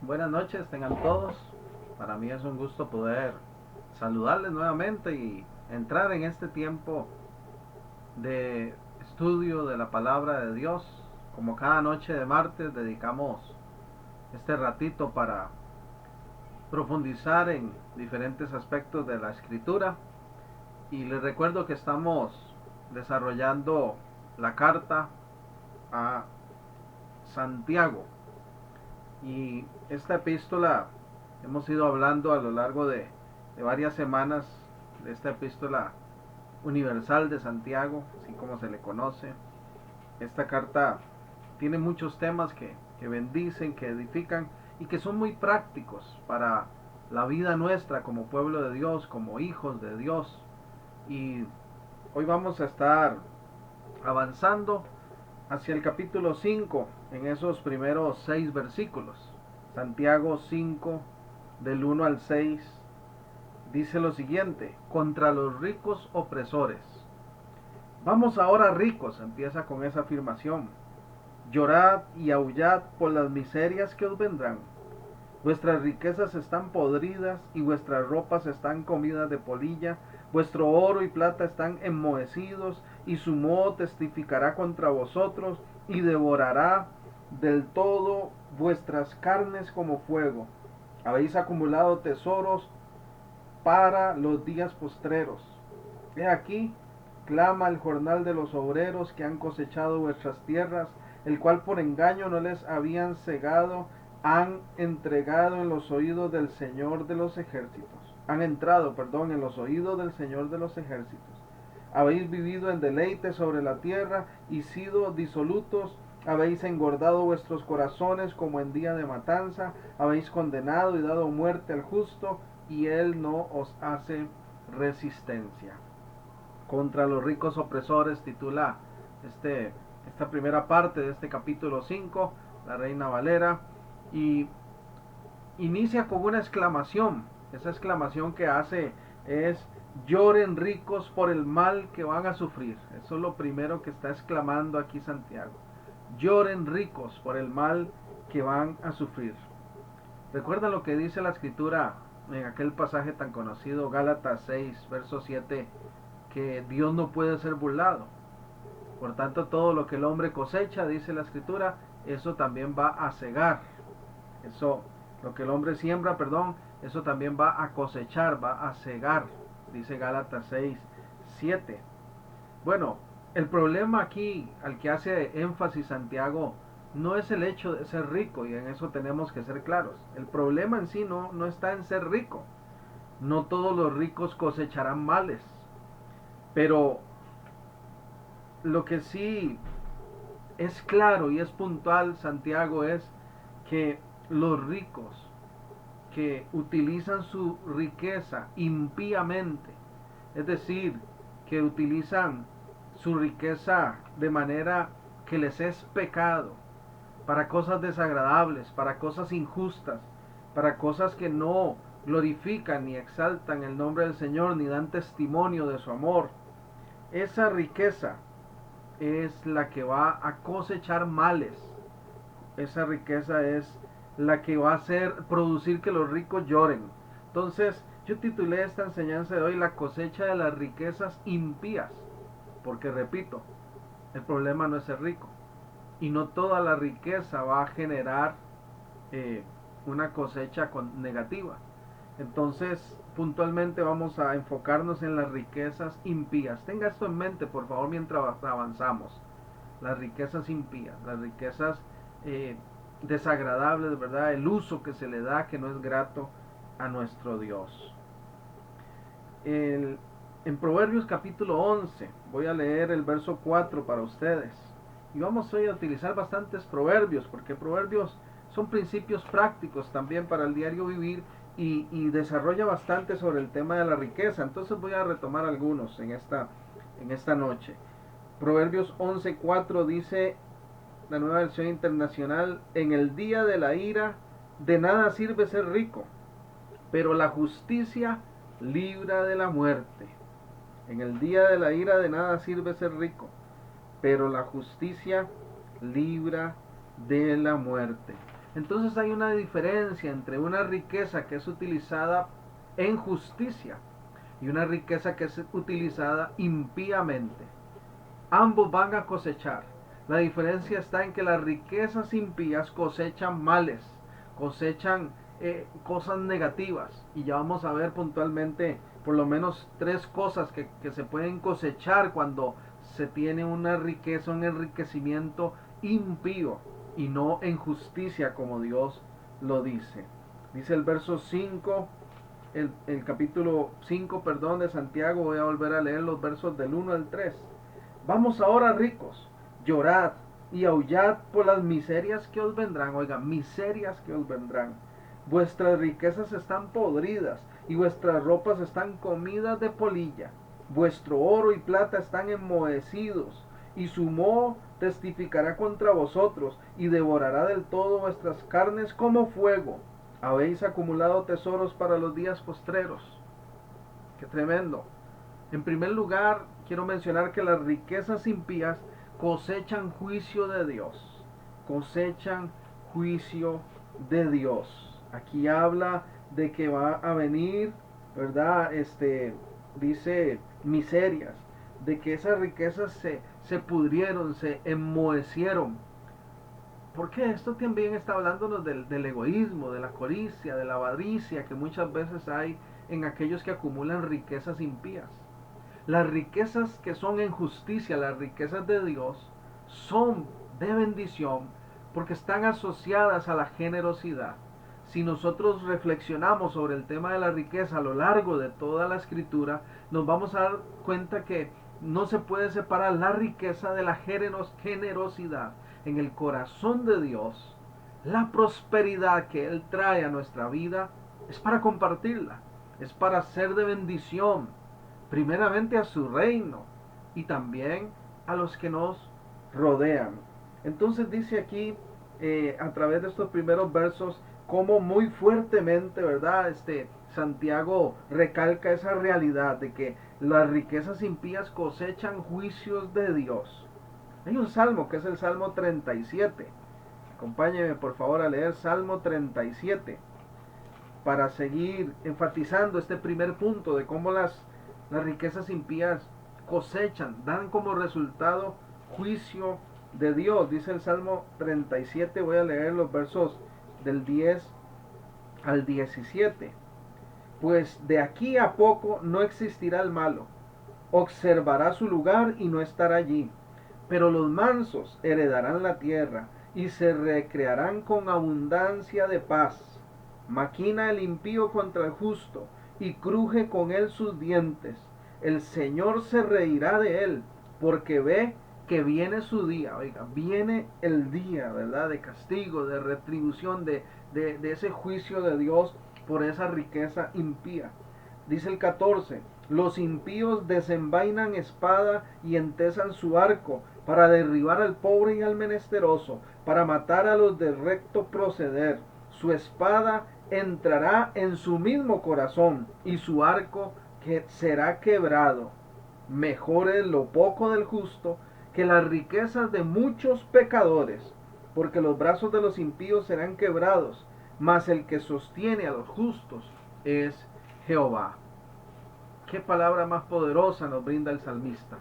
Buenas noches, tengan todos. Para mí es un gusto poder saludarles nuevamente y entrar en este tiempo de estudio de la palabra de Dios. Como cada noche de martes dedicamos este ratito para profundizar en diferentes aspectos de la escritura. Y les recuerdo que estamos desarrollando la carta a Santiago. Y esta epístola hemos ido hablando a lo largo de varias semanas de esta epístola universal de Santiago, así como se le conoce. Esta carta tiene muchos temas que bendicen, que edifican y que son muy prácticos para la vida nuestra como pueblo de Dios, como hijos de Dios. Y hoy vamos a estar avanzando hacia el capítulo 5 en esos primeros 6 versículos. Santiago 5 del 1 al 6 dice lo siguiente: contra los ricos opresores. Vamos ahora ricos, empieza con esa afirmación. Llorad y aullad por las miserias que os vendrán. Vuestras riquezas están podridas y vuestras ropas están comidas de polilla. Vuestro oro y plata están enmohecidos y su moho testificará contra vosotros y devorará del todo vuestras carnes como fuego. Habéis acumulado tesoros para los días postreros. He aquí, clama el jornal de los obreros que han cosechado vuestras tierras, el cual por engaño no les habían cegado, han entregado en los oídos del Señor de los ejércitos. Han entrado, perdón, en los oídos del Señor de los ejércitos. Habéis vivido en deleite sobre la tierra y sido disolutos. Habéis engordado vuestros corazones como en día de matanza. Habéis condenado y dado muerte al justo, y él no os hace resistencia. Contra los ricos opresores titula esta primera parte de este capítulo 5, la Reina Valera, y inicia con una exclamación. Esa exclamación que hace es: lloren ricos por el mal que van a sufrir. Eso es lo primero que está exclamando aquí Santiago. Lloren ricos por el mal que van a sufrir. Recuerda lo que dice la escritura en aquel pasaje tan conocido, Gálatas 6, verso 7, que Dios no puede ser burlado. Por tanto, todo lo que el hombre cosecha, dice la escritura, eso también va a cegar. Eso, lo que el hombre siembra, perdón, eso también va a cosechar, va a cegar, dice Gálatas 6, 7. Bueno, el problema aquí al que hace énfasis Santiago no es el hecho de ser rico, y en eso tenemos que ser claros. El problema en sí no está en ser rico. No todos los ricos cosecharán males, pero lo que sí es claro y es puntual Santiago es que los ricos que utilizan su riqueza impíamente, es decir, que utilizan su riqueza de manera que les es pecado, para cosas desagradables, para cosas injustas, para cosas que no glorifican ni exaltan el nombre del Señor, ni dan testimonio de su amor. Esa riqueza es la que va a cosechar males. Esa riqueza es la que va a hacer producir que los ricos lloren. Entonces, yo titulé esta enseñanza de hoy: la cosecha de las riquezas impías. Porque repito, el problema no es ser rico. Y no toda la riqueza va a generar eh, una cosecha negativa. Entonces, puntualmente vamos a enfocarnos en las riquezas impías. Tenga esto en mente, por favor, mientras avanzamos. Las riquezas impías, las riquezas desagradables, ¿verdad? El uso que se le da que no es grato a nuestro Dios. El, en Proverbios capítulo 11, voy a leer el verso 4 para ustedes. Y vamos hoy a utilizar bastantes proverbios, porque proverbios son principios prácticos también para el diario vivir y desarrolla bastante sobre el tema de la riqueza. Entonces voy a retomar algunos en esta noche. Proverbios 11:4 dice la Nueva Versión Internacional: en el día de la ira de nada sirve ser rico, pero la justicia libra de la muerte. En el día de la ira de nada sirve ser rico, pero la justicia libra de la muerte. Entonces hay una diferencia entre una riqueza que es utilizada en justicia y una riqueza que es utilizada impíamente. Ambos van a cosechar. La diferencia está en que las riquezas impías cosechan males, cosechan cosas negativas. Y ya vamos a ver puntualmente por lo menos tres cosas que se pueden cosechar cuando se tiene una riqueza, un enriquecimiento impío y no en justicia como Dios lo dice. Dice el verso 5, el capítulo 5, perdón, de Santiago. Voy a volver a leer los versos del 1 al 3. Vamos ahora, ricos, llorad y aullad por las miserias que os vendrán. Oiga, miserias que os vendrán. Vuestras riquezas están podridas y vuestras ropas están comidas de polilla. Vuestro oro y plata están enmohecidos, y su moho testificará contra vosotros y devorará del todo vuestras carnes como fuego. Habéis acumulado tesoros para los días postreros. Qué tremendo. En primer lugar, quiero mencionar que las riquezas impías cosechan juicio de Dios. Cosechan juicio de Dios. Aquí habla de que va a venir, ¿verdad? Dice miserias, de que esas riquezas se pudrieron, se enmohecieron. Porque esto también está hablándonos del egoísmo, de la codicia, de la avaricia que muchas veces hay en aquellos que acumulan riquezas impías. Las riquezas que son en justicia, las riquezas de Dios, son de bendición porque están asociadas a la generosidad. Si nosotros reflexionamos sobre el tema de la riqueza a lo largo de toda la escritura, nos vamos a dar cuenta que no se puede separar la riqueza de la generosidad. En el corazón de Dios, la prosperidad que Él trae a nuestra vida es para compartirla, es para ser de bendición, primeramente a su reino y también a los que nos rodean. Entonces dice aquí, a través de estos primeros versos, como muy fuertemente, ¿verdad? Santiago recalca esa realidad de que las riquezas impías cosechan juicios de Dios. Hay un salmo que es el Salmo 37. Acompáñenme por favor a leer Salmo 37 para seguir enfatizando este primer punto de cómo las riquezas impías cosechan, dan como resultado juicio de Dios. Dice el Salmo 37, voy a leer los versos del 10 al 17. Pues de aquí a poco no existirá el malo, observará su lugar y no estará allí. Pero los mansos heredarán la tierra y se recrearán con abundancia de paz. Maquina el impío contra el justo y cruje con él sus dientes. El Señor se reirá de él porque ve que viene su día. Oiga, viene el día, ¿verdad? De castigo, de retribución, de ese juicio de Dios por esa riqueza impía. Dice el 14, los impíos desenvainan espada y entesan su arco para derribar al pobre y al menesteroso, para matar a los de recto proceder. Su espada entrará en su mismo corazón y su arco que será quebrado. Mejor es lo poco del justo que las riquezas de muchos pecadores, porque los brazos de los impíos serán quebrados, mas el que sostiene a los justos es Jehová. Qué palabra más poderosa nos brinda el salmista.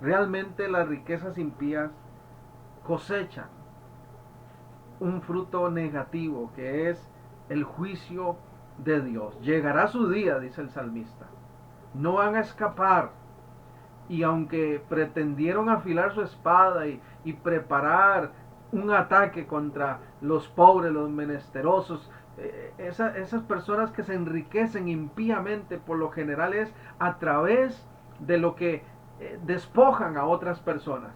Realmente las riquezas impías cosechan un fruto negativo que es el juicio de Dios. Llegará su día, dice el salmista. No van a escapar. Y aunque pretendieron afilar su espada y preparar un ataque contra los pobres, los menesterosos, esas personas que se enriquecen impíamente, por lo general es a través de lo que despojan a otras personas.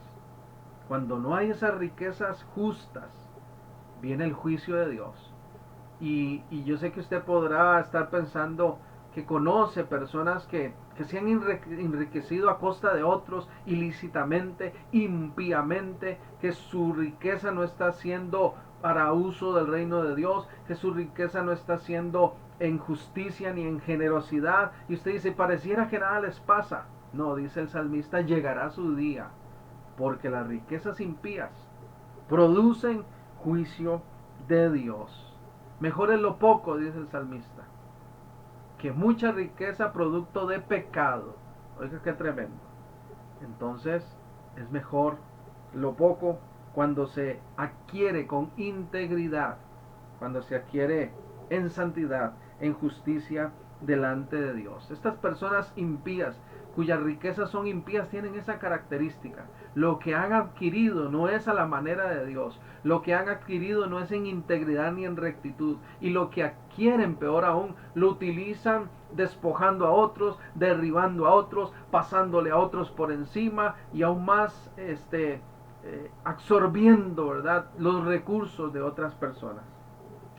Cuando no hay esas riquezas justas, viene el juicio de Dios. Y yo sé que usted podrá estar pensando que conoce personas que se han enriquecido a costa de otros ilícitamente, impíamente, que su riqueza no está siendo para uso del reino de Dios, que su riqueza no está siendo en justicia ni en generosidad. Y usted dice, pareciera que nada les pasa. No, dice el salmista, llegará su día, porque las riquezas impías producen juicio de Dios. Mejor es lo poco, dice el salmista, que mucha riqueza producto de pecado. Oiga, qué tremendo. Entonces, es mejor lo poco cuando se adquiere con integridad, cuando se adquiere en santidad, en justicia delante de Dios. Estas personas impías, cuyas riquezas son impías, tienen esa característica. Lo que han adquirido no es a la manera de Dios. Lo que han adquirido no es en integridad ni en rectitud. Y lo que adquieren, peor aún, lo utilizan despojando a otros, derribando a otros, pasándole a otros por encima y aún más absorbiendo, ¿verdad?, los recursos de otras personas.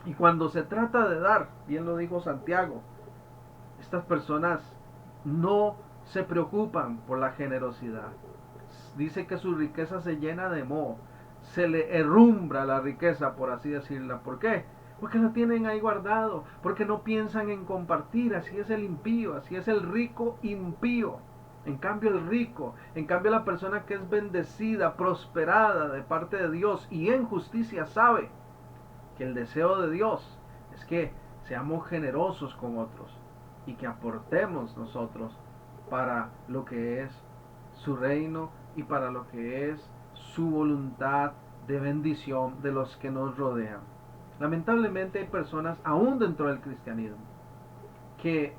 Y cuando se trata de dar, bien lo dijo Santiago, estas personas no se preocupan por la generosidad. Dice que su riqueza se llena de moho, se le herrumbra la riqueza, por así decirla. ¿Por qué? Porque la tienen ahí guardado, porque no piensan en compartir. Así es el impío, así es el rico impío. En cambio el rico, en cambio la persona que es bendecida, prosperada de parte de Dios y en justicia, sabe que el deseo de Dios es que seamos generosos con otros y que aportemos nosotros para lo que es su reino y para lo que es su voluntad de bendición de los que nos rodean. Lamentablemente hay personas, aún dentro del cristianismo, que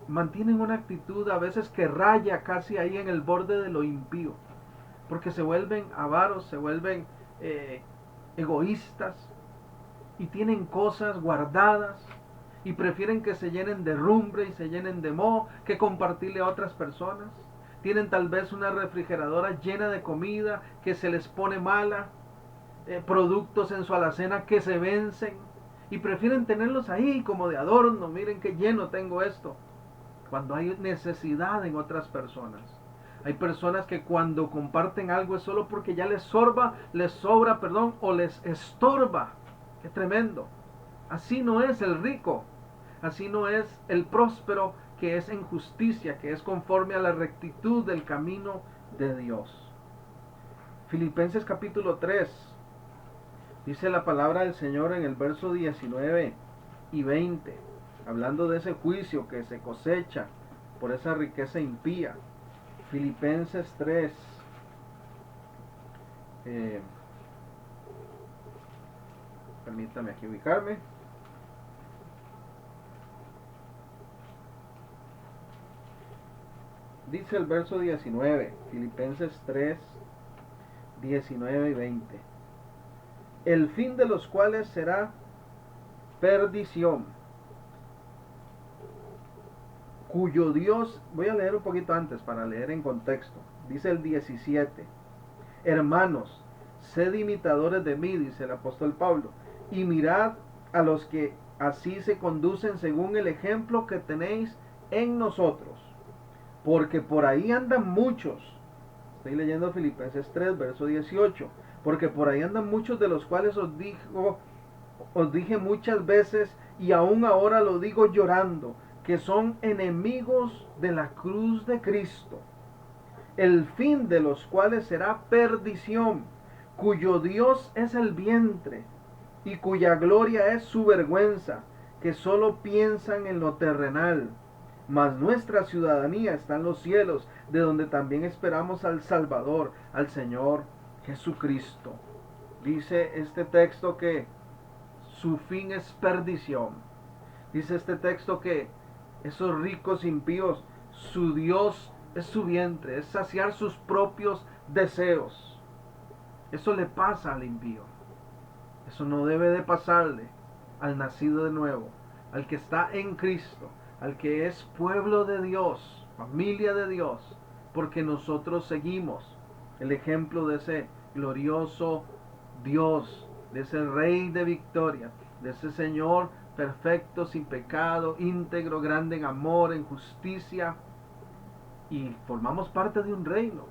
mantienen una actitud a veces que raya casi ahí en el borde de lo impío, porque se vuelven avaros, se vuelven egoístas y tienen cosas guardadas y prefieren que se llenen de rumbre y se llenen de moho que compartirle a otras personas. Tienen tal vez una refrigeradora llena de comida que se les pone mala, productos en su alacena que se vencen y prefieren tenerlos ahí como de adorno. Miren qué lleno tengo esto, cuando hay necesidad en otras personas. Hay personas que cuando comparten algo es solo porque ya les sobra, o les estorba. Qué tremendo. Así no es el rico, así no es el próspero, que es en justicia, que es conforme a la rectitud del camino de Dios. Filipenses capítulo 3, dice la palabra del Señor en el verso 19 y 20, hablando de ese juicio que se cosecha por esa riqueza impía. Filipenses 3, permítame aquí ubicarme. Dice el verso 19, Filipenses 3, 19 y 20. El fin de los cuales será perdición, cuyo Dios, voy a leer un poquito antes para leer en contexto. Dice el 17, hermanos, sed imitadores de mí, dice el apóstol Pablo, y mirad a los que así se conducen según el ejemplo que tenéis en nosotros. Porque por ahí andan muchos. Estoy leyendo Filipenses 3, verso 18. Porque por ahí andan muchos, de los cuales os dije muchas veces, y aún ahora lo digo llorando, que son enemigos de la cruz de Cristo, el fin de los cuales será perdición, cuyo Dios es el vientre, y cuya gloria es su vergüenza, que solo piensan en lo terrenal. Mas nuestra ciudadanía está en los cielos, de donde también esperamos al Salvador, al Señor Jesucristo. Dice este texto que su fin es perdición. Dice este texto que esos ricos impíos, su Dios es su vientre, es saciar sus propios deseos. Eso le pasa al impío. Eso no debe de pasarle al nacido de nuevo, al que está en Cristo, al que es pueblo de Dios, familia de Dios, porque nosotros seguimos el ejemplo de ese glorioso Dios, de ese Rey de victoria, de ese Señor perfecto, sin pecado, íntegro, grande en amor, en justicia, y formamos parte de un reino,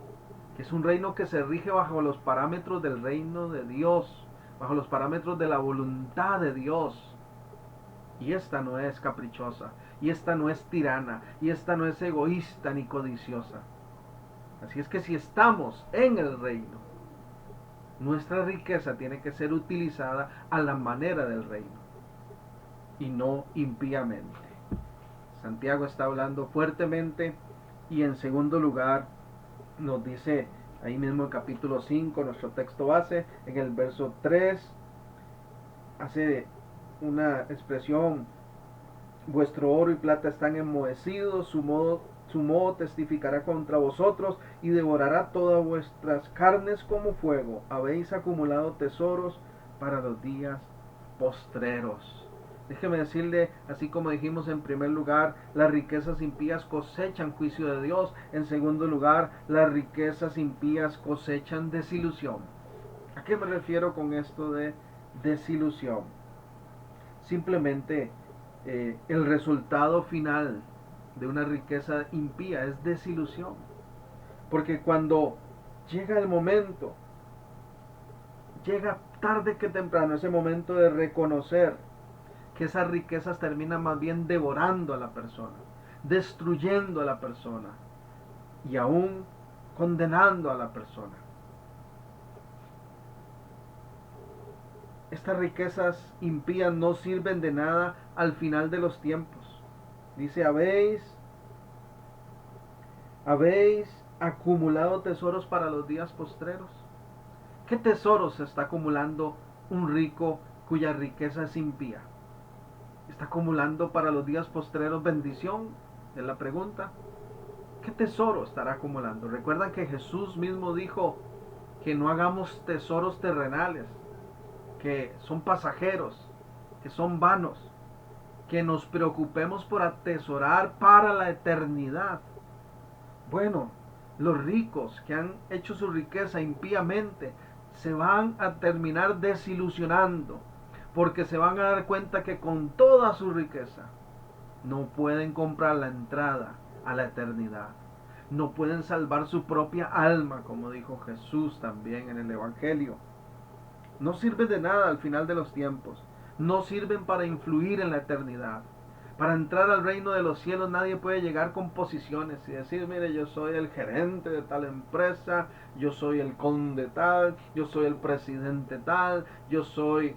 que es un reino que se rige bajo los parámetros del reino de Dios, bajo los parámetros de la voluntad de Dios. Y esta no es caprichosa, y esta no es tirana, y esta no es egoísta ni codiciosa. Así es que si estamos en el reino, Nuestra riqueza tiene que ser utilizada a la manera del reino y no impíamente. Santiago está hablando fuertemente y en segundo lugar nos dice ahí mismo en capítulo 5, nuestro texto base, en el verso 3, hace una expresión: vuestro oro y plata están enmohecidos, su moho testificará contra vosotros y devorará todas vuestras carnes como fuego. Habéis acumulado tesoros para los días postreros. Déjeme decirle, así como dijimos en primer lugar, las riquezas impías cosechan juicio de Dios. En segundo lugar, las riquezas impías cosechan desilusión. ¿A qué me refiero con esto de desilusión? Simplemente el resultado final de una riqueza impía es desilusión. Porque cuando llega el momento, llega tarde que temprano ese momento de reconocer que esas riquezas terminan más bien devorando a la persona, destruyendo a la persona y aún condenando a la persona. Estas riquezas impías no sirven de nada al final de los tiempos. Dice, habéis acumulado tesoros para los días postreros. ¿Qué tesoros está acumulando un rico cuya riqueza es impía? ¿Está acumulando para los días postreros bendición? Es la pregunta. ¿Qué tesoro estará acumulando? Recuerdan que Jesús mismo dijo que no hagamos tesoros terrenales, que son pasajeros, que son vanos, que nos preocupemos por atesorar para la eternidad. Bueno, los ricos que han hecho su riqueza impíamente se van a terminar desilusionando, porque se van a dar cuenta que con toda su riqueza no pueden comprar la entrada a la eternidad. No pueden salvar su propia alma, como dijo Jesús también en el Evangelio. No sirven de nada al final de los tiempos. No sirven para influir en la eternidad. Para entrar al reino de los cielos nadie puede llegar con posiciones y decir, mire, yo soy el gerente de tal empresa, yo soy el conde tal, yo soy el presidente tal, yo soy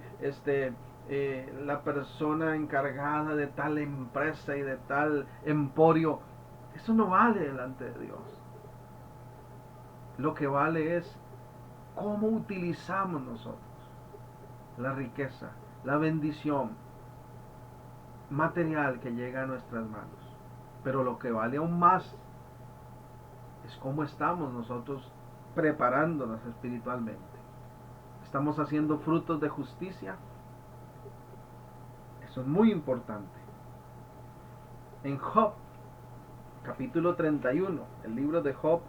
la persona encargada de tal empresa y de tal emporio. Eso no vale delante de Dios. Lo que vale es cómo utilizamos nosotros la riqueza, la bendición material que llega a nuestras manos. Pero lo que vale aún más es cómo estamos nosotros preparándonos espiritualmente. ¿Estamos haciendo frutos de justicia? Eso es muy importante. En Job, capítulo 31, el libro de Job,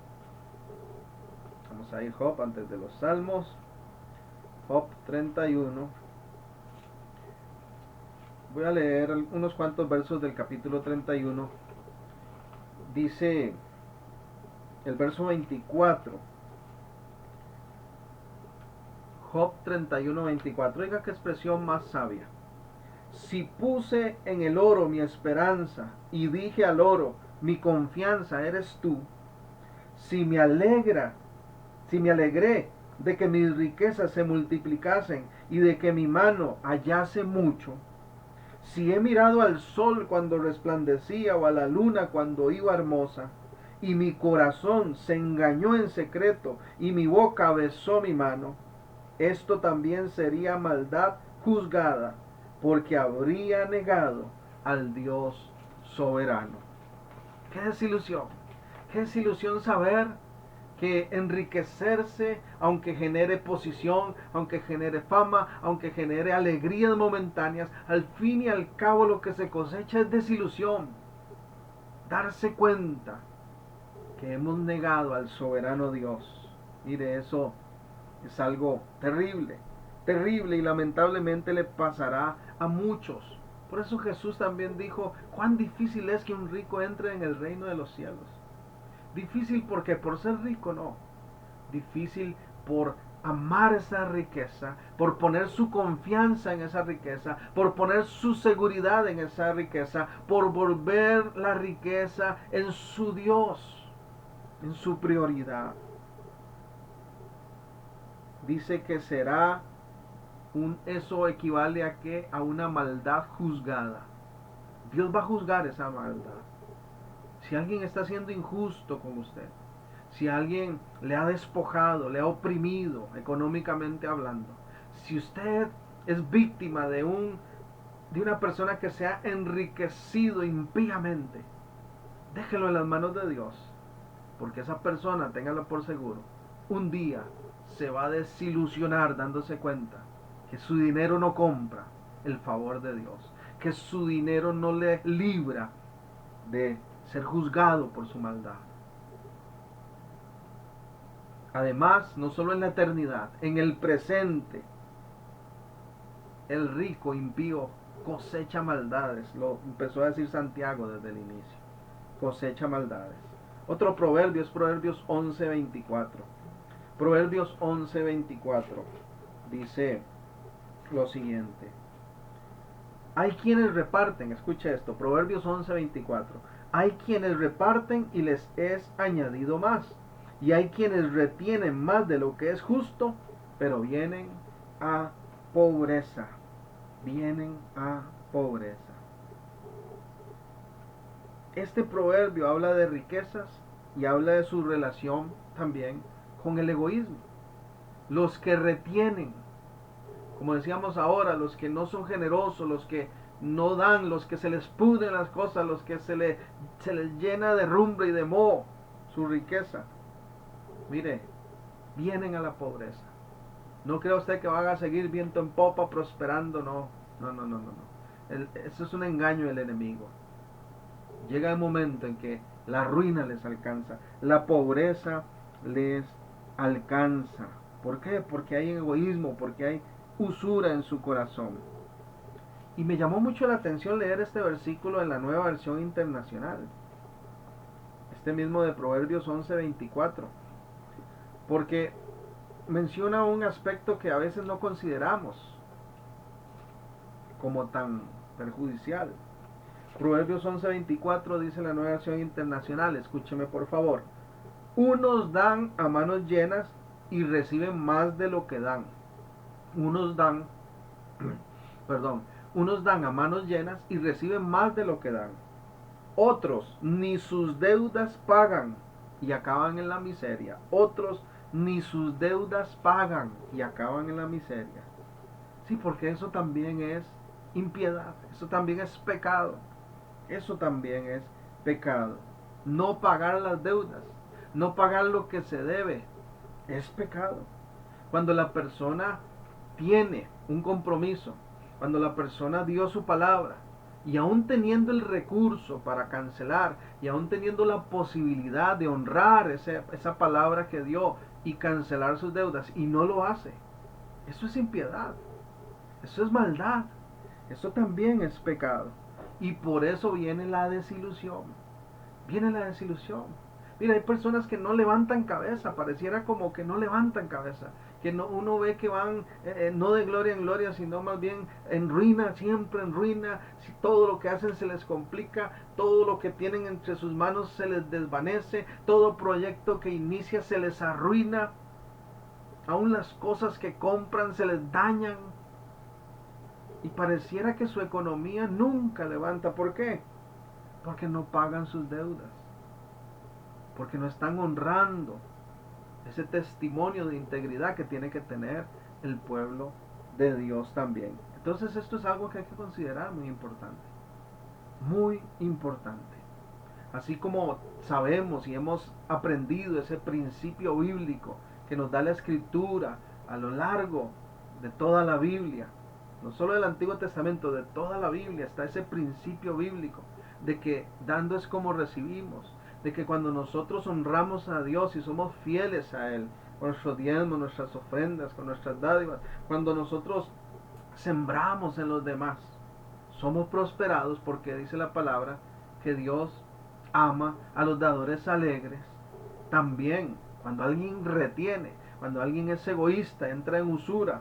vamos a ir Job antes de los Salmos, Job 31. Voy a leer unos cuantos versos del capítulo 31. Dice el verso 24. Job 31, 24. Oiga qué expresión más sabia. Si puse en el oro mi esperanza y dije al oro, mi confianza eres tú. Si me alegré de que mis riquezas se multiplicasen y de que mi mano hallase mucho. Si he mirado al sol cuando resplandecía o a la luna cuando iba hermosa, y mi corazón se engañó en secreto y mi boca besó mi mano, esto también sería maldad juzgada, porque habría negado al Dios soberano. ¡Qué desilusión! ¡Qué desilusión saber que enriquecerse, aunque genere posición, aunque genere fama, aunque genere alegrías momentáneas, al fin y al cabo lo que se cosecha es desilusión? Darse cuenta que hemos negado al soberano Dios. Mire, eso es algo terrible, terrible, y lamentablemente le pasará a muchos. Por eso Jesús también dijo, cuán difícil es que un rico entre en el reino de los cielos. Difícil porque por ser rico no. Difícil por amar esa riqueza, por poner su confianza en esa riqueza, por poner su seguridad en esa riqueza, por volver la riqueza en su Dios, en su prioridad. dice que será eso equivale a que a una maldad juzgada. Dios va a juzgar esa maldad. Si alguien está siendo injusto con usted, si alguien le ha despojado, le ha oprimido económicamente hablando, si usted es víctima de una persona que se ha enriquecido impíamente, déjelo en las manos de Dios, porque esa persona, téngalo por seguro, un día se va a desilusionar dándose cuenta que su dinero no compra el favor de Dios, que su dinero no le libra de ser juzgado por su maldad. Además, no solo en la eternidad, en el presente, el rico impío cosecha maldades. Lo empezó a decir Santiago desde el inicio. Cosecha maldades. Otro proverbio es Proverbios 11:24. Proverbios 11:24 dice lo siguiente. Hay quienes reparten, escucha esto, Proverbios 11:24. Hay quienes reparten y les es añadido más. Y hay quienes retienen más de lo que es justo, pero vienen a pobreza. Vienen a pobreza. Este proverbio habla de riquezas y habla de su relación también con el egoísmo. Los que retienen, como decíamos ahora, los que no son generosos, los que no dan, los que se les pudren las cosas, los que se les llena de rumbre y de moho su riqueza. Mire, vienen a la pobreza. No crea usted que van a seguir viento en popa prosperando, no. No. Eso es un engaño del enemigo. Llega el momento en que la ruina les alcanza, la pobreza les alcanza. ¿Por qué? Porque hay egoísmo, porque hay usura en su corazón. Y me llamó mucho la atención leer este versículo en la Nueva Versión Internacional. Este mismo de Proverbios 11:24. Porque menciona un aspecto que a veces no consideramos como tan perjudicial. Proverbios 11:24 dice la Nueva Versión Internacional, escúcheme por favor. Unos dan a manos llenas y reciben más de lo que dan. Unos dan, unos dan a manos llenas y reciben más de lo que dan. Otros ni sus deudas pagan y acaban en la miseria. Otros ni sus deudas pagan y acaban en la miseria. Sí, porque eso también es impiedad, eso también es pecado. Eso también es pecado. No pagar las deudas, no pagar lo que se debe, es pecado. Cuando la persona tiene un compromiso, cuando la persona dio su palabra, y aún teniendo el recurso para cancelar, y aún teniendo la posibilidad de honrar esa palabra que dio y cancelar sus deudas, y no lo hace, eso es impiedad, eso es maldad, eso también es pecado. Y por eso viene la desilusión. Viene la desilusión. Mira, hay personas que no levantan cabeza, pareciera como que no levantan cabeza, que no, uno ve que van no de gloria en gloria, sino más bien en ruina, siempre en ruina. Si todo lo que hacen se les complica, todo lo que tienen entre sus manos se les desvanece, todo proyecto que inicia se les arruina, aún las cosas que compran se les dañan. Y pareciera que su economía nunca levanta. ¿Por qué? Porque no pagan sus deudas. Porque no están honrando ese testimonio de integridad que tiene que tener el pueblo de Dios también. Entonces esto es algo que hay que considerar muy importante. Muy importante. Así como sabemos y hemos aprendido ese principio bíblico que nos da la Escritura a lo largo de toda la Biblia, no solo del Antiguo Testamento, de toda la Biblia está ese principio bíblico de que dando es como recibimos, de que cuando nosotros honramos a Dios y somos fieles a Él, con nuestros diezmos, nuestras ofrendas, con nuestras dádivas, cuando nosotros sembramos en los demás, somos prosperados porque dice la palabra que Dios ama a los dadores alegres. También cuando alguien retiene, cuando alguien es egoísta, entra en usura,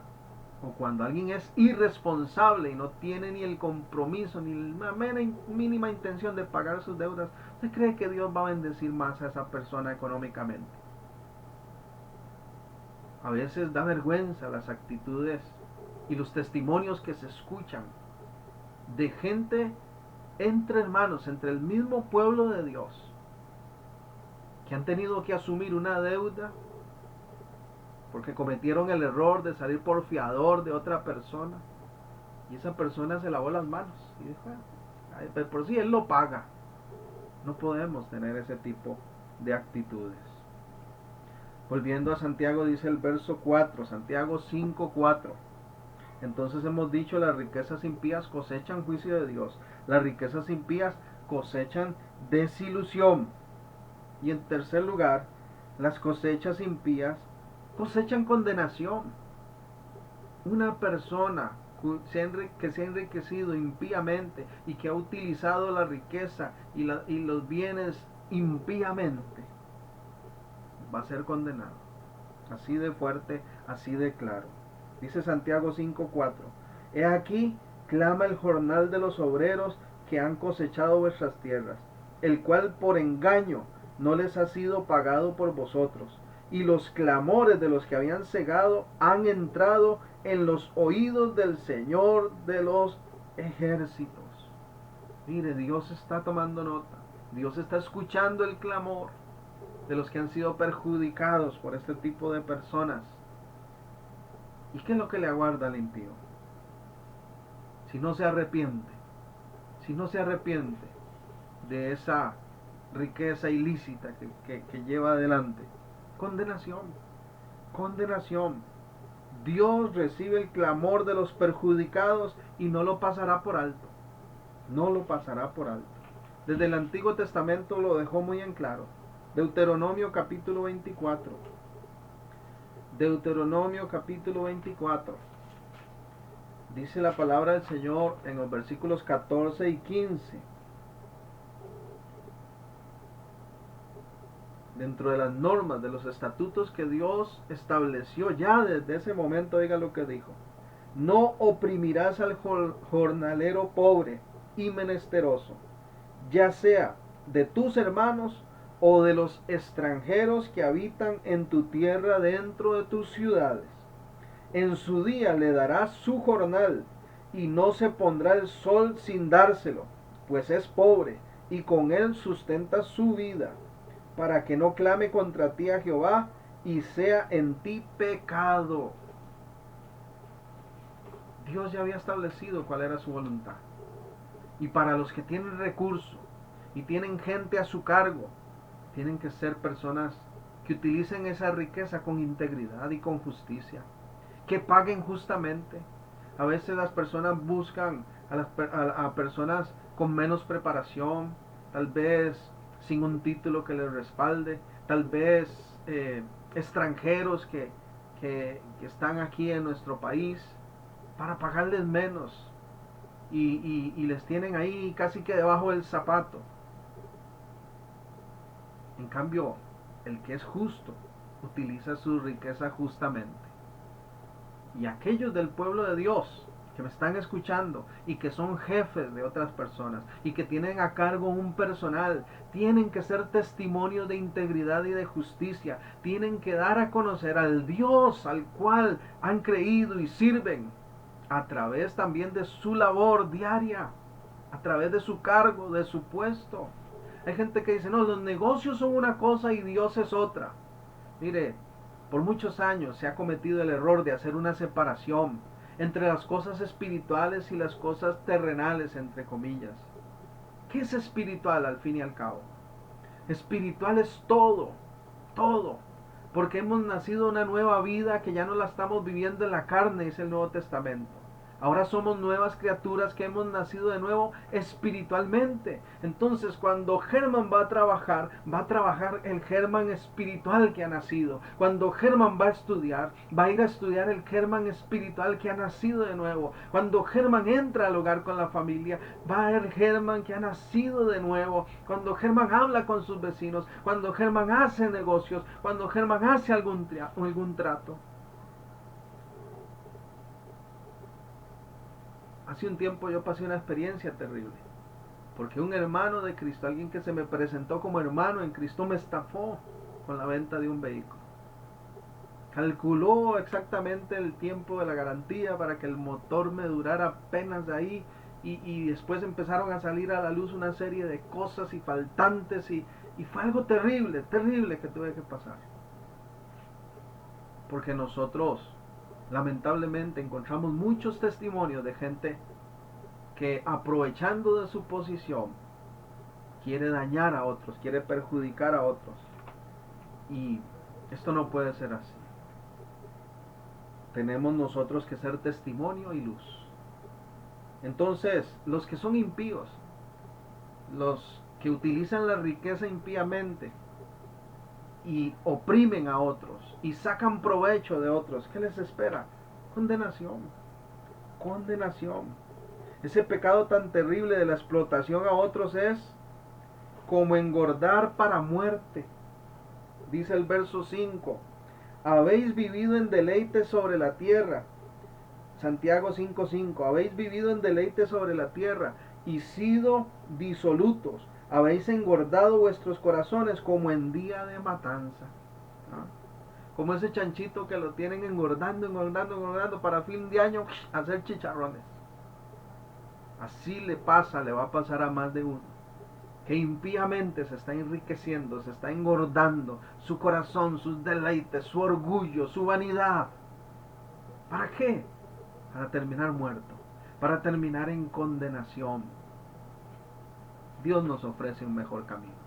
o cuando alguien es irresponsable y no tiene ni el compromiso ni la mínima intención de pagar sus deudas, ¿usted cree que Dios va a bendecir más a esa persona económicamente? A veces da vergüenza las actitudes y los testimonios que se escuchan de gente entre hermanos, entre el mismo pueblo de Dios, que han tenido que asumir una deuda porque cometieron el error de salir por fiador de otra persona, y esa persona se lavó las manos y dijo, "Ay, por si él lo paga". No podemos tener ese tipo de actitudes. Volviendo a Santiago, dice el verso 4, Santiago 5:4. Entonces hemos dicho, las riquezas impías cosechan juicio de Dios. Las riquezas impías cosechan desilusión. Y en tercer lugar, las cosechas impías cosechan condenación. Una persona que se ha enriquecido impíamente y que ha utilizado la riqueza y los bienes impíamente, va a ser condenado. Así de fuerte, así de claro. Dice Santiago 5:4. He aquí, clama el jornal de los obreros que han cosechado vuestras tierras, el cual por engaño no les ha sido pagado por vosotros, y los clamores de los que habían cegado han entrado en los oídos del Señor de los ejércitos. Mire, Dios está tomando nota. Dios está escuchando el clamor de los que han sido perjudicados por este tipo de personas. ¿Y qué es lo que le aguarda al impío? Si no se arrepiente, si no se arrepiente de esa riqueza ilícita que lleva adelante, condenación, condenación. Dios recibe el clamor de los perjudicados y no lo pasará por alto, no lo pasará por alto. Desde el Antiguo Testamento lo dejó muy en claro. Deuteronomio capítulo 24. Deuteronomio capítulo 24. Dice la palabra del Señor en los versículos 14 y 15. Dentro de las normas, de los estatutos que Dios estableció ya desde ese momento, oiga lo que dijo. No oprimirás al jornalero pobre y menesteroso, ya sea de tus hermanos o de los extranjeros que habitan en tu tierra dentro de tus ciudades. En su día le darás su jornal, y no se pondrá el sol sin dárselo, pues es pobre, y con él sustenta su vida, para que no clame contra ti a Jehová, y sea en ti pecado. Dios ya había establecido cuál era su voluntad. Y para los que tienen recursos y tienen gente a su cargo, tienen que ser personas que utilicen esa riqueza con integridad y con justicia, que paguen justamente. A veces las personas buscan a personas con menos preparación, tal vez sin un título que les respalde, tal vez extranjeros que están aquí en nuestro país, para pagarles menos y les tienen ahí casi que debajo del zapato. En cambio, el que es justo utiliza su riqueza justamente. Y aquellos del pueblo de Dios que me están escuchando y que son jefes de otras personas y que tienen a cargo un personal, tienen que ser testimonios de integridad y de justicia, tienen que dar a conocer al Dios al cual han creído y sirven, a través también de su labor diaria, a través de su cargo, de su puesto. Hay gente que dice, no, los negocios son una cosa y Dios es otra. Mire, por muchos años se ha cometido el error de hacer una separación entre las cosas espirituales y las cosas terrenales, entre comillas. ¿Qué es espiritual al fin y al cabo? Espiritual es todo, todo. Porque hemos nacido una nueva vida que ya no la estamos viviendo en la carne, dice el Nuevo Testamento. Ahora somos nuevas criaturas que hemos nacido de nuevo espiritualmente. Entonces, cuando Germán va a trabajar el Germán espiritual que ha nacido. Cuando Germán va a ir a estudiar el Germán espiritual que ha nacido de nuevo. Cuando Germán entra al hogar con la familia, va a ver Germán que ha nacido de nuevo. Cuando Germán habla con sus vecinos, cuando Germán hace negocios, cuando Germán hace algún trato. Hace un tiempo yo pasé una experiencia terrible, porque un hermano de Cristo, alguien que se me presentó como hermano en Cristo, me estafó con la venta de un vehículo. calculó exactamente el tiempo de la garantía para que el motor me durara apenas ahí, y después empezaron a salir a la luz una serie de cosas y faltantes, y fue algo terrible, terrible que tuve que pasar. Porque nosotros lamentablemente encontramos muchos testimonios de gente que, aprovechando de su posición, quiere dañar a otros, quiere perjudicar a otros. Y esto no puede ser así. Tenemos nosotros que ser testimonio y luz. Entonces, los que son impíos, los que utilizan la riqueza impíamente y oprimen a otros y sacan provecho de otros, ¿qué les espera? Condenación. Condenación. Ese pecado tan terrible de la explotación a otros es como engordar para muerte. Dice el verso 5: habéis vivido en deleite sobre la tierra. Santiago 5:5: habéis vivido en deleite sobre la tierra y sido disolutos. Habéis engordado vuestros corazones como en día de matanza. ¿Ah? Como ese chanchito que lo tienen engordando, engordando, engordando para fin de año hacer chicharrones. Así le pasa, le va a pasar a más de uno, que impíamente se está enriqueciendo, se está engordando su corazón, sus deleites, su orgullo, su vanidad. ¿Para qué? Para terminar muerto, para terminar en condenación. Dios nos ofrece un mejor camino.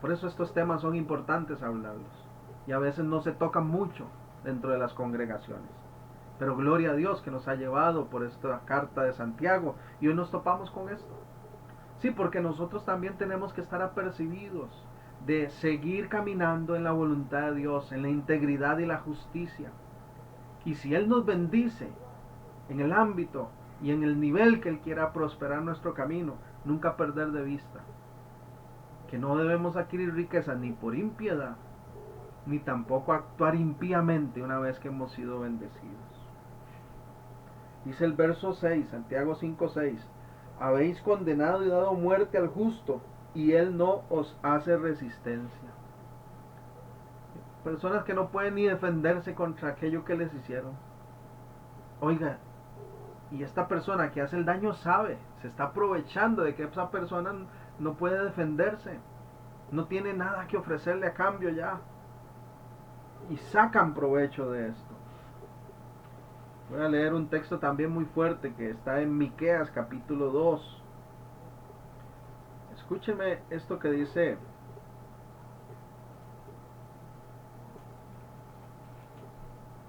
Por eso estos temas son importantes hablarlos, y a veces no se tocan mucho dentro de las congregaciones. Pero gloria a Dios que nos ha llevado por esta carta de Santiago, y hoy nos topamos con esto. Sí, porque nosotros también tenemos que estar apercibidos de seguir caminando en la voluntad de Dios, en la integridad y la justicia. Y si Él nos bendice en el ámbito y en el nivel que Él quiera prosperar nuestro camino, nunca perder de vista que no debemos adquirir riqueza ni por impiedad, ni tampoco actuar impíamente una vez que hemos sido bendecidos. Dice el verso 6, Santiago 5:6: habéis condenado y dado muerte al justo, y él no os hace resistencia. Personas que no pueden ni defenderse contra aquello que les hicieron. Oiga, y esta persona que hace el daño sabe, se está aprovechando de que esa persona no puede defenderse, no tiene nada que ofrecerle a cambio ya, y sacan provecho de esto. Voy a leer un texto también muy fuerte que está en Miqueas capítulo 2. Escúcheme esto que dice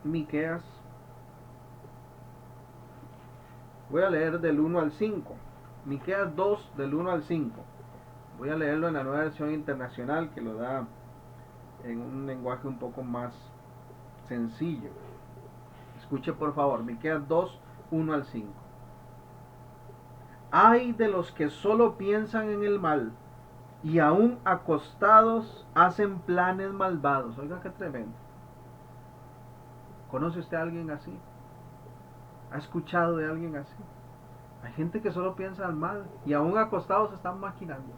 Miqueas. Voy a leer del 1 al 5. Miqueas 2 del 1 al 5. Voy a leerlo en la Nueva Versión Internacional, que lo da en un lenguaje un poco más sencillo. Escuche por favor, Miqueas 2, 1 al 5. Ay de los que solo piensan en el mal y aún acostados hacen planes malvados. Oiga qué tremendo. ¿Conoce usted a alguien así? ¿Ha escuchado de alguien así? Hay gente que solo piensa al mal y aún acostados están maquinando.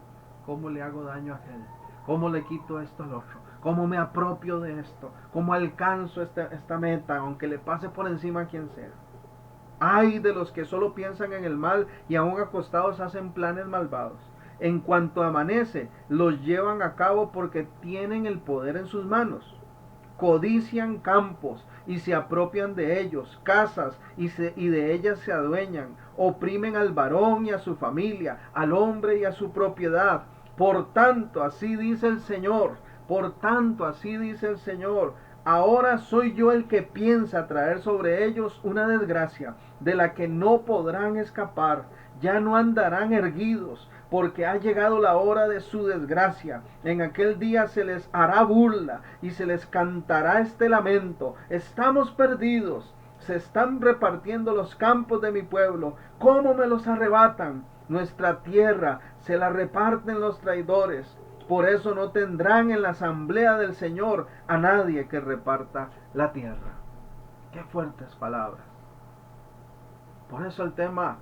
¿Cómo le hago daño a aquel? ¿Cómo le quito esto al otro? ¿Cómo me apropio de esto? ¿Cómo alcanzo esta meta, aunque le pase por encima a quien sea? Ay de los que solo piensan en el mal y aún acostados hacen planes malvados. En cuanto amanece, los llevan a cabo porque tienen el poder en sus manos. Codician campos y se apropian de ellos, casas y de ellas se adueñan. Oprimen al varón y a su familia, al hombre y a su propiedad. Por tanto, así dice el Señor, por tanto, así dice el Señor, ahora soy yo el que piensa traer sobre ellos una desgracia, de la que no podrán escapar, ya no andarán erguidos, porque ha llegado la hora de su desgracia. En aquel día se les hará burla y se les cantará este lamento: estamos perdidos, se están repartiendo los campos de mi pueblo, ¿cómo me los arrebatan? Nuestra tierra se la reparten los traidores. Por eso no tendrán en la asamblea del Señor a nadie que reparta la tierra. Qué fuertes palabras. Por eso el tema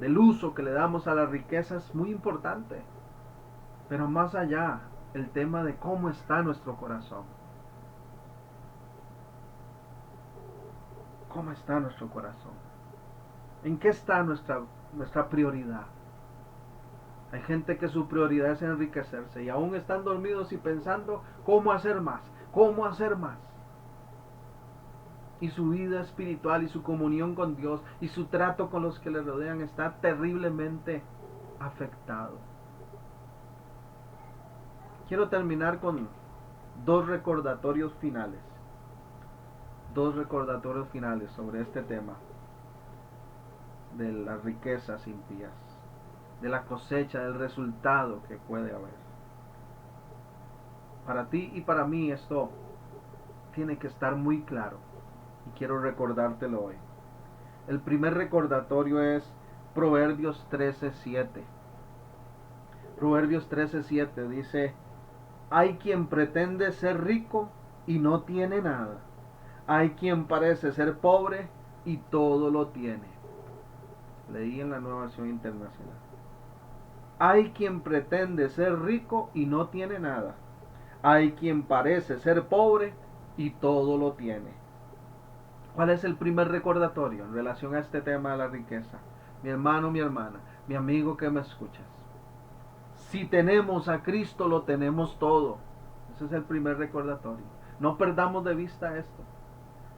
del uso que le damos a la riqueza es muy importante. Pero más allá, el tema de cómo está nuestro corazón. ¿Cómo está nuestro corazón? ¿En qué está nuestra prioridad? Hay gente que su prioridad es enriquecerse y aún están dormidos y pensando cómo hacer más, cómo hacer más. Y su vida espiritual y su comunión con Dios y su trato con los que le rodean está terriblemente afectado. Quiero terminar con dos recordatorios finales. Dos recordatorios finales sobre este tema de las riquezas impías, de la cosecha, del resultado que puede haber. Para ti y para mí esto tiene que estar muy claro y quiero recordártelo hoy. El primer recordatorio es Proverbios 13:7. Proverbios 13:7 dice: hay quien pretende ser rico y no tiene nada. Hay quien parece ser pobre y todo lo tiene. Leí en la Nueva Versión Internacional. Hay quien pretende ser rico y no tiene nada. Hay quien parece ser pobre y todo lo tiene. ¿Cuál es el primer recordatorio en relación a este tema de la riqueza? Mi hermano, mi hermana, mi amigo que me escuchas. Si tenemos a Cristo, lo tenemos todo. Ese es el primer recordatorio. No perdamos de vista esto.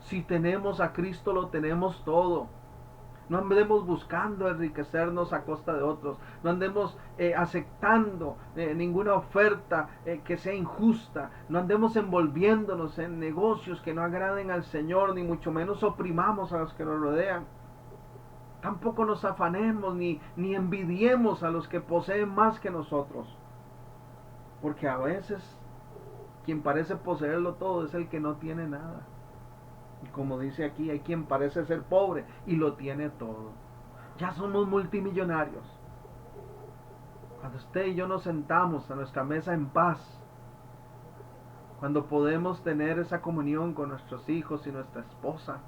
Si tenemos a Cristo, lo tenemos todo. No andemos buscando enriquecernos a costa de otros. No andemos aceptando ninguna oferta que sea injusta. No andemos envolviéndonos en negocios que no agraden al Señor, ni mucho menos oprimamos a los que nos rodean. Tampoco nos afanemos ni envidiemos a los que poseen más que nosotros. Porque a veces quien parece poseerlo todo es el que no tiene nada. Y como dice aquí, hay quien parece ser pobre y lo tiene todo. Ya somos multimillonarios. Cuando usted y yo nos sentamos a nuestra mesa en paz, cuando podemos tener esa comunión con nuestros hijos y nuestra esposa,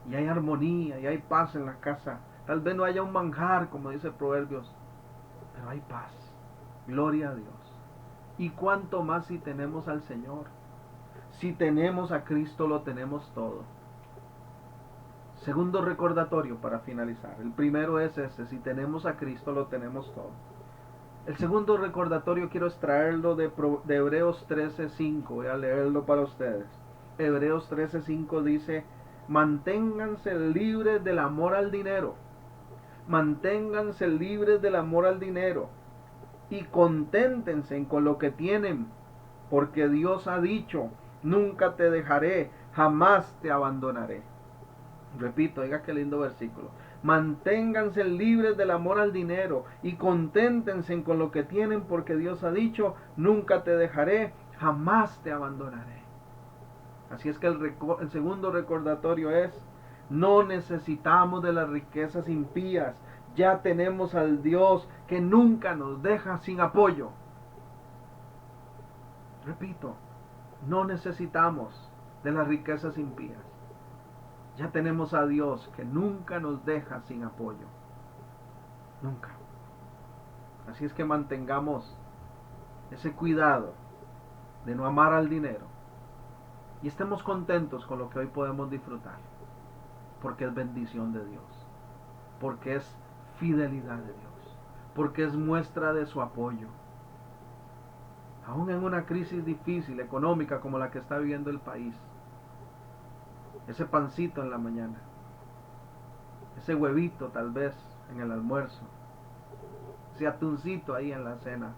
y hay armonía y hay paz en la casa, tal vez no haya un manjar, como dice Proverbios, pero hay paz. Gloria a Dios. Y cuánto más si tenemos al Señor. Si tenemos a Cristo, lo tenemos todo. Segundo recordatorio para finalizar. El primero es ese: si tenemos a Cristo, lo tenemos todo. El segundo recordatorio quiero extraerlo de Hebreos 13:5. Voy a leerlo para ustedes. Hebreos 13:5 dice: manténganse libres del amor al dinero. Manténganse libres del amor al dinero. Y conténtense con lo que tienen. Porque Dios ha dicho: nunca te dejaré, jamás te abandonaré. Repito, oiga qué lindo versículo. Manténganse libres del amor al dinero y conténtense con lo que tienen, porque Dios ha dicho: nunca te dejaré, jamás te abandonaré. Así es que el segundo recordatorio es: no necesitamos de las riquezas impías. Ya tenemos al Dios que nunca nos deja sin apoyo. Repito, no necesitamos de las riquezas impías. Ya tenemos a Dios que nunca nos deja sin apoyo. Nunca. Así es que mantengamos ese cuidado de no amar al dinero y estemos contentos con lo que hoy podemos disfrutar, porque es bendición de Dios, porque es fidelidad de Dios, porque es muestra de su apoyo. Aún en una crisis difícil económica como la que está viviendo el país, ese pancito en la mañana, ese huevito tal vez en el almuerzo, ese atuncito ahí en la cena,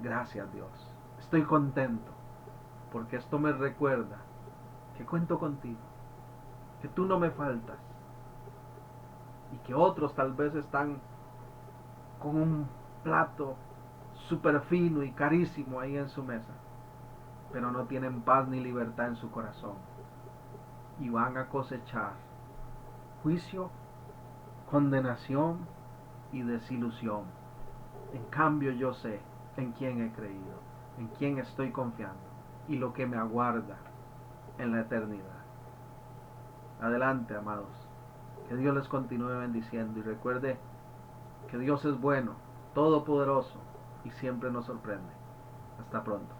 gracias Dios, estoy contento, porque esto me recuerda que cuento contigo, que tú no me faltas, y que otros tal vez están con un plato súper fino y carísimo ahí en su mesa, pero no tienen paz ni libertad en su corazón, y van a cosechar juicio, condenación y desilusión. En cambio, yo sé en quién he creído, en quién estoy confiando y lo que me aguarda en la eternidad. Adelante, amados. Que Dios les continúe bendiciendo y recuerde que Dios es bueno, todopoderoso y siempre nos sorprende. Hasta pronto.